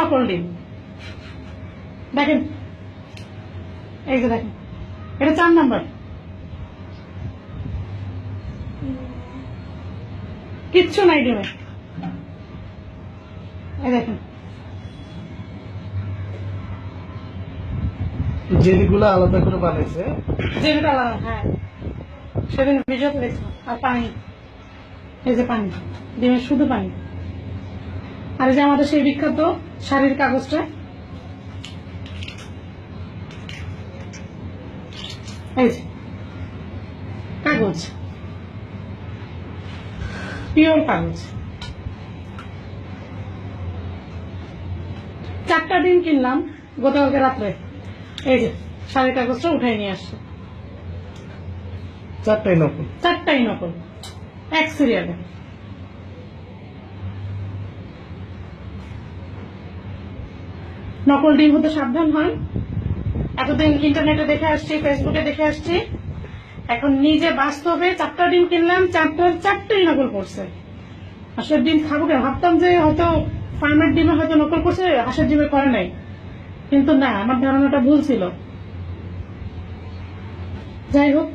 নকল ডিম। দেখেন, এই যে দেখেন, এটা 4 নাম্বার, কিচ্ছু নাই ডিমে। এই দেখেন, জেলিগুলো আলাদা করে বানাইছে। যেটা আলাদা, হ্যাঁ সেদিন ভিডিওতে দেখছিলাম। আর পানি, এই যে পানি, ডিমের শুধু পানি। আর এই যে আমাদের সেই বিখ্যাত শাড়ির কাগজটা, এই যে কাগজ, পিওর কাগজ। 4টা ডিম কিনলাম গতকালকে রাত্রে। এই যে শাড়ির কাগজটা উঠাই নিয়ে আসছে। 4টাই নকল। 4টাই নকল, এক সিরিয়ালে। নকল ডিম হতে সাবধান হয়। এতদিন ইন্টারনেটে দেখে আসছি, ফেসবুকে দেখে আসছি, এখন নিজে বাস্তবে 4টা ডিম কিনলাম, 4টাই নকল করছে। আসলে ডিম খাবো কেন, ভাবতাম যে হয়তো ফার্মের ডিমে হয়তো নকল করছে, হাঁসের ডিমে করে নাই, কিন্তু না, আমার ধারণাটা ভুল ছিল। যাই হোক,